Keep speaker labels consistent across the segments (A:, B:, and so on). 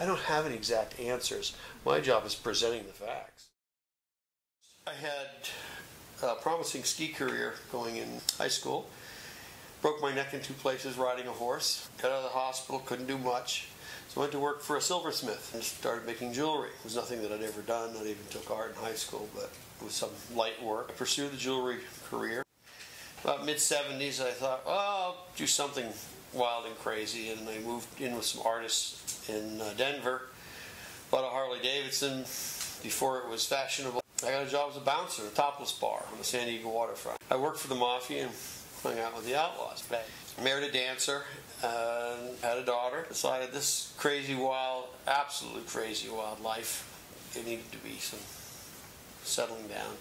A: I don't have any exact answers. My job is presenting the facts. I had a promising ski career going in high school. Broke my neck in 2 places riding a horse. Got out of the hospital, couldn't do much. So I went to work for a silversmith and started making jewelry. It was nothing that I'd ever done. I even took art in high school, but it was some light work. I pursued the jewelry career. About mid-70s, I thought, oh, I'll do something wild and crazy, and I moved in with some artists in Denver. Bought a Harley Davidson before it was fashionable. I got a job as a bouncer at a topless bar on the San Diego waterfront. I worked for the mafia and hung out with the outlaws. Married a dancer, had a daughter. Decided this crazy, wild, absolutely crazy, wild life, it needed to be some settling down.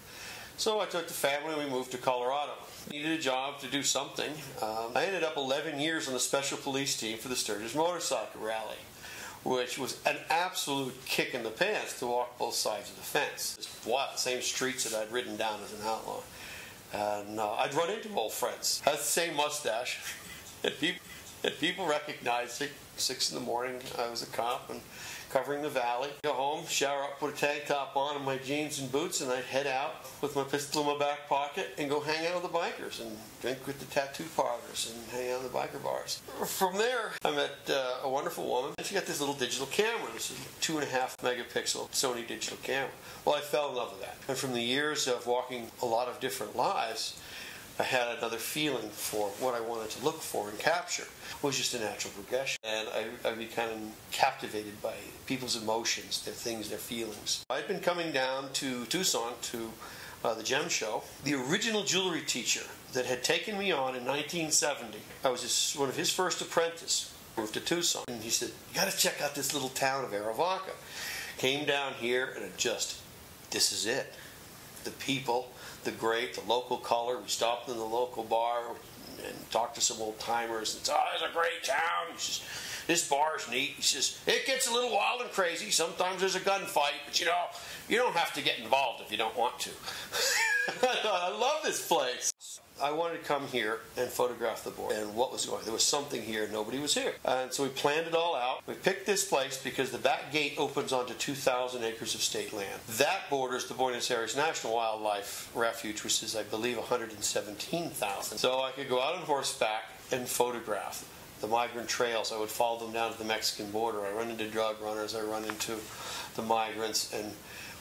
A: So I took the family and we moved to Colorado. Needed a job to do something. I ended up 11 years on the special police team for the Sturgis Motorcycle Rally, which was an absolute kick in the pants to walk both sides of the fence. Wow, same streets that I'd ridden down as an outlaw. And I'd run into old friends. Had the same mustache. and people recognized it. 6 in the morning, I was a cop and covering the valley. Go home, shower up, put a tank top on and my jeans and boots, and I'd head out with my pistol in my back pocket and go hang out with the bikers and drink with the tattoo parlors and hang out in the biker bars. From there, I met a wonderful woman. She got this little digital camera. This is a 2.5 megapixel Sony digital camera. Well, I fell in love with that. And from the years of walking a lot of different lives, I had another feeling for what I wanted to look for and capture. It was just a natural progression. And I became captivated by people's emotions, their things, their feelings. I'd been coming down to Tucson to the Gem Show. The original jewelry teacher that had taken me on in 1970, I was one of his first apprentices. Moved to Tucson. And he said, you got to check out this little town of Arivaca. Came down here and this is it. The people, the great, the local color. We stopped in the local bar and talked to some old timers. And said, oh, it's a great town. He says, this bar's neat. He says, it gets a little wild and crazy. Sometimes there's a gunfight, but you know, you don't have to get involved if you don't want to. I love this place. I wanted to come here and photograph the board and what was going on. There was something here, nobody was here. And so we planned it all out. We picked this place because the back gate opens onto 2,000 acres of state land. That borders the Buenos Aires National Wildlife Refuge, which is, I believe, 117,000. So I could go out on horseback and photograph the migrant trails. I would follow them down to the Mexican border. I run into drug runners. I run into the migrants and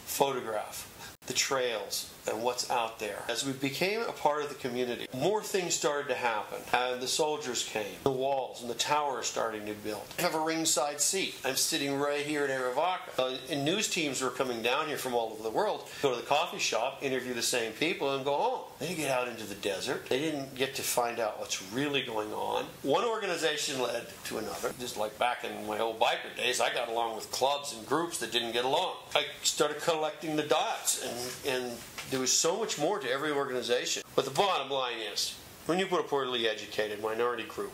A: photograph the trails and what's out there. As we became a part of the community, more things started to happen. And the soldiers came, the walls and the towers starting to build. I have a ringside seat. I'm sitting right here in Arivaca. And news teams were coming down here from all over the world, go to the coffee shop, interview the same people, and go home. They didn't get out into the desert. They didn't get to find out what's really going on. One organization led to another. Just like back in my old biker days, I got along with clubs and groups that didn't get along. I started collecting the dots, and there was so much more to every organization. But the bottom line is, when you put a poorly educated minority group,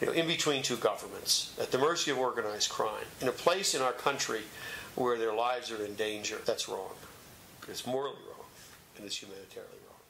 A: in between two governments, at the mercy of organized crime, in a place in our country where their lives are in danger, that's wrong. It's morally wrong, and it's humanitarily wrong.